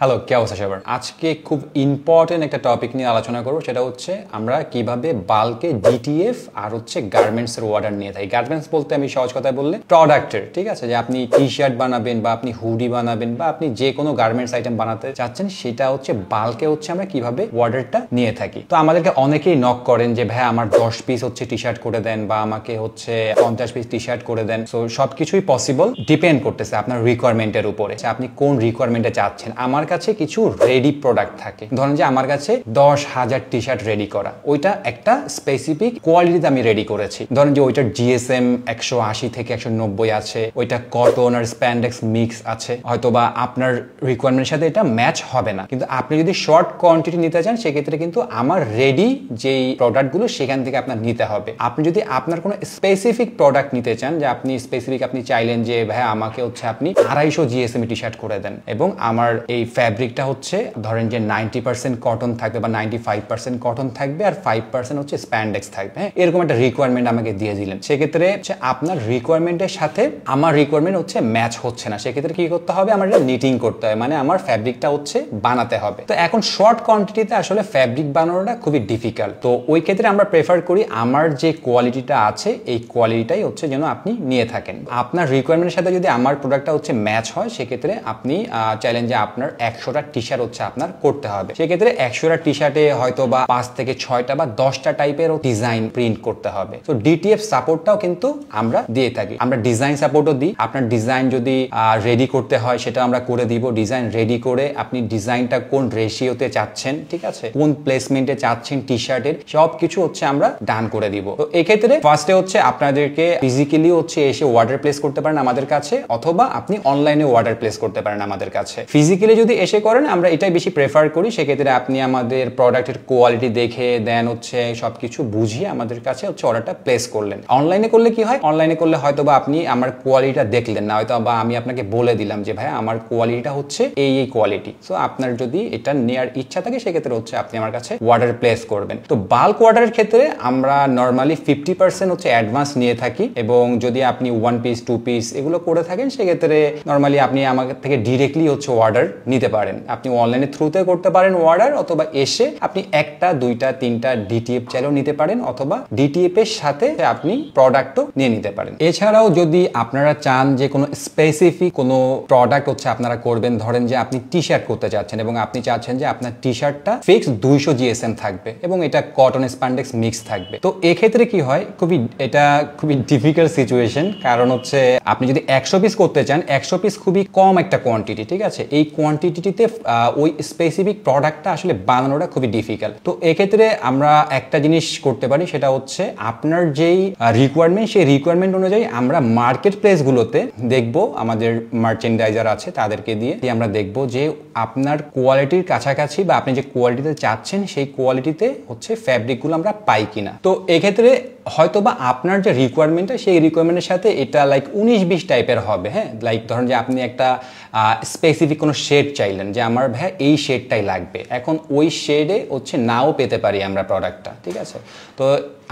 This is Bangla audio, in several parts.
হ্যালো, কি অবস্থা সবার? আজকে খুব ইম্পর্টেন্ট একটা টপিক নিয়ে আলোচনা করবো, সেটা হচ্ছে আমরা কিভাবে বাল্কে ডিটিএফ আর হচ্ছে গার্মেন্টসের অর্ডার নিয়ে থাকি। গার্মেন্টস বলতে আমি সহজ কথায় বললে প্রোডাক্টের, ঠিক আছে, যে আপনি টি শার্ট বানাবেন বা আপনি হুডি বানাবেন বা আপনি যে কোনো গার্মেন্টস আইটেম বানাতে চাচ্ছেন, সেটা হচ্ছে বাল্কে হচ্ছে আমরা কিভাবে অর্ডারটা নিয়ে থাকি। তো আমাদেরকে অনেকেই নক করেন যে ভাই আমার 10 পিস হচ্ছে টি শার্ট করে দেন বা আমাকে হচ্ছে 50 পিস টি শার্ট করে দেন। সো সবকিছুই পসিবল, ডিপেন্ড করতেছে আপনার রিকোয়ারমেন্টের উপরে, আপনি কোন রিকোয়ারমেন্টে চাচ্ছেন। আমার কাছে কিছু রেডি প্রোডাক্ট থাকে, ধরেন যে আমার কাছে 10,000 টি শার্ট রেডি করা, ওইটা একটা স্পেসিফিক কোয়ালিটিতে আমি রেডি করেছি। ধরেন যে ওইটার জিএসএম 180 থেকে 190 আছে, ওইটা কটন আর স্প্যান্ডেক্স মিক্স আছে, হয়তোবা আপনার রিকোয়ারমেন্টের সাথে এটা ম্যাচ হবে না, কিন্তু আপনি যদি শর্ট কোয়ান্টিটি নিতে চান সেক্ষেত্রে কিন্তু আমার রেডি যেই প্রোডাক্টগুলো সেখান থেকে আপনার নিতে হবে। আপনি যদি আপনার কোনো স্পেসিফিক প্রোডাক্ট নিতে চান, যে আপনি স্পেসিফিক আপনি চাইলেন যে ভাই আমাকে হচ্ছে আপনি 250 জিএসএম টি শার্ট করে দেন এবং আমার এই ফ্যাব্রিকটা হচ্ছে ধরেন যে 90% কটন থাকবে বা 95% কটন থাকবে আর 5% হচ্ছে স্প্যান্ডেক্স থাকবে, হ্যাঁ, এরকম একটা রিকোয়ারমেন্ট আমাকে দিয়ে দিলেন। সেক্ষেত্রে হচ্ছে আপনার রিকোয়ারমেন্টের সাথে আমার রিকোয়ারমেন্ট হচ্ছে ম্যাচ হচ্ছে না, সেক্ষেত্রে কি করতে হবে, আমার এটা নিটিং করতে হবে, মানে আমার ফ্যাব্রিকটা হচ্ছে বানাতে হবে। তো এখন শর্ট কোয়ান্টিটিতে আসলে ফ্যাব্রিক বানানোটা খুবই ডিফিকাল্ট। তো ওই ক্ষেত্রে আমরা প্রেফার করি আমার যে কোয়ালিটিটা আছে এই কোয়ালিটিটাই হচ্ছে যেন আপনি নিয়ে থাকেন। আপনার রিকোয়ারমেন্টের সাথে যদি আমার প্রোডাক্টটা হচ্ছে ম্যাচ হয়, সেক্ষেত্রে আপনি চাইলেন যে আপনার 100টা টি শার্ট হচ্ছে আপনার করতে হবে। সেক্ষেত্রে 100টা টি শার্টে হয়তো বা 5 থেকে 6টা বা 10টা টাইপের ডিজাইন প্রিন্ট করতে হবে। তো ডিটিএফ সাপোর্টটাও কিন্তু আমরা দিয়ে থাকি, আমরা ডিজাইন সাপোর্টও দিই। আপনার ডিজাইন যদি রেডি করতে হয় সেটা আমরা করে দিব। ডিজাইন রেডি করে আপনি ডিজাইনটা কোন রেশিওতে চাচ্ছেন, ঠিক আছে, কোন প্লেসমেন্টে চাচ্ছেন টি শার্টের, সবকিছু হচ্ছে আমরা ডান করে দিব। তো এক্ষেত্রে ফার্স্টে হচ্ছে আপনাদেরকে ফিজিক্যালি হচ্ছে এসে অর্ডার প্লেস করতে পারেন আমাদের কাছে, অথবা আপনি অনলাইনে অর্ডার প্লেস করতে পারেন আমাদের কাছে। ফিজিক্যালি যদি এসে করেন আমরা এটাই বেশি প্রেফার করি। সেক্ষেত্রে আপনি আমাদের প্রোডাক্টের কোয়ালিটি দেখে দেন হচ্ছে সবকিছু বুঝিয়ে আমাদের কাছে হচ্ছে অর্ডারটা প্লেস করলেন। অনলাইনে করলে কি হয়, অনলাইনে করলে হয়তো বা আপনি আমার কোয়ালিটিটা দেখলেন না, হয়তো বা আমি আপনাকে বলে দিলাম যে ভাই আমার কোয়ালিটিটা হচ্ছে এই কোয়ালিটি। সো আপনার যদি এটা নেওয়ার ইচ্ছা থাকে সেক্ষেত্রে হচ্ছে আপনি আমার কাছে অর্ডার প্লেস করবেন। তো বাল্ক অর্ডারের ক্ষেত্রে আমরা নর্মালি 50% হচ্ছে অ্যাডভান্স নিয়ে থাকি, এবং যদি আপনি 1 পিস 2 পিস এগুলো করে থাকেন সেক্ষেত্রে নর্মালি আপনি আমার থেকে ডিরেক্টলি হচ্ছে অর্ডার নিতে পারেন। আপনি অনলাইনে থ্রুতে করতে পারেন অর্ডার, অথবা এসে আপনি 1টা 2টা 3টা ডিটিএফ চাইলেও নিতে পারেন, অথবা ডিটিএফ এর সাথে আপনি প্রোডাক্টও নিয়ে নিতে পারেন। এছাড়াও যদি আপনারা চান যে কোনো স্পেসিফিক কোনো প্রোডাক্ট হচ্ছে আপনারা করবেন, ধরেন যে আপনি টি শার্ট করতে চাচ্ছেন এবং আপনি চাচ্ছেন যে আপনার টি শার্টটা ফিক্স 200 জিএসএম থাকবে এবং এটা কটন স্প্যান্ডেক্স মিক্স থাকবে। তো এক্ষেত্রে কি হয়, এটা খুবই ডিফিকাল্ট সিচুয়েশন, কারণ হচ্ছে আপনি যদি 100 পিস করতে চান, 100 পিস খুবই কম একটা কোয়ান্টিটি, ঠিক আছে, এই কোয়ান্টিটিতে ওই স্পেসিফিক প্রোডাক্টটা আসলে বানানোটা খুবই ডিফিকাল্ট। তো এক্ষেত্রে আমরা একটা জিনিস করতে পারি, সেটা হচ্ছে আপনার যেই রিকোয়ারমেন্ট সেই রিকোয়ারমেন্ট অনুযায়ী আমরা মার্কেট প্লেসগুলোতে দেখবো, আমাদের মার্চেন্ডাইজার আছে তাদেরকে দিয়ে আমরা দেখবো যে আপনার কোয়ালিটির কাছাকাছি বা আপনি যে কোয়ালিটিতে চাচ্ছেন সেই কোয়ালিটিতে হচ্ছে ফ্যাব্রিকগুলো আমরা পাই কিনা। তো এক্ষেত্রে হয়তোবা আপনার যে রিকোয়ারমেন্টটা সেই রিকোয়ারমেন্টের সাথে এটা লাইক 19-20 টাইপের হবে, হ্যাঁ, লাইক ধরেন যে আপনি একটা স্পেসিফিক কোনো শেড চাইলেন যে আমার ভাই এই শেডটাই লাগবে, এখন ওই শেডে হচ্ছে নাও পেতে পারি আমরা প্রোডাক্টটা, ঠিক আছে। তো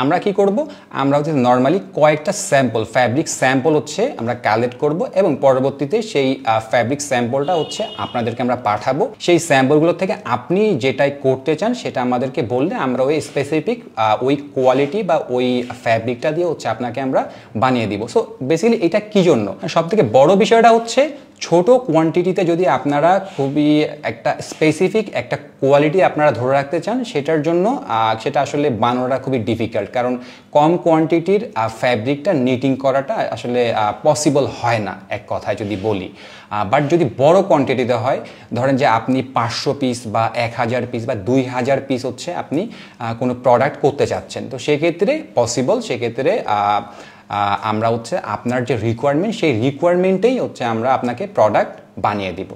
আমরা কি করব, আমরা হচ্ছে নর্মালি কয়েকটা স্যাম্পল ফ্যাব্রিক স্যাম্পল হচ্ছে আমরা কালেক্ট করব এবং পরবর্তীতে সেই ফ্যাব্রিক স্যাম্পলটা হচ্ছে আপনাদেরকে আমরা পাঠাবো। সেই স্যাম্পলগুলো থেকে আপনি যেটাই করতে চান সেটা আমাদেরকে বললে আমরা ওই স্পেসিফিক ওই কোয়ালিটি বা ওই ফ্যাব্রিকটা দিয়ে হচ্ছে আপনাকে আমরা বানিয়ে দিব। সো বেসিক্যালি এটা কি জন্য, সব থেকে বড় বিষয়টা হচ্ছে ছোট কোয়ান্টিটিতে যদি আপনারা খুবই একটা স্পেসিফিক একটা কোয়ালিটি আপনারা ধরে রাখতে চান, সেটার জন্য সেটা আসলে বানানোটা খুবই ডিফিকাল্ট, কারণ কম কোয়ান্টিটির ফ্যাব্রিকটা নিটিং করাটা আসলে পসিবল হয় না এক কথায় যদি বলি। বাট যদি বড় কোয়ান্টিটিতে হয়, ধরেন যে আপনি 500 পিস বা 1000 পিস বা 2000 পিস হচ্ছে আপনি কোনো প্রোডাক্ট করতে চাচ্ছেন, তো সেক্ষেত্রে পসিবল। সেক্ষেত্রে আমরা হচ্ছে আপনার যে রিকোয়ারমেন্ট সেই রিকোয়ারমেন্টেই হচ্ছে আমরা আপনাকে প্রোডাক্ট বানিয়ে দিব।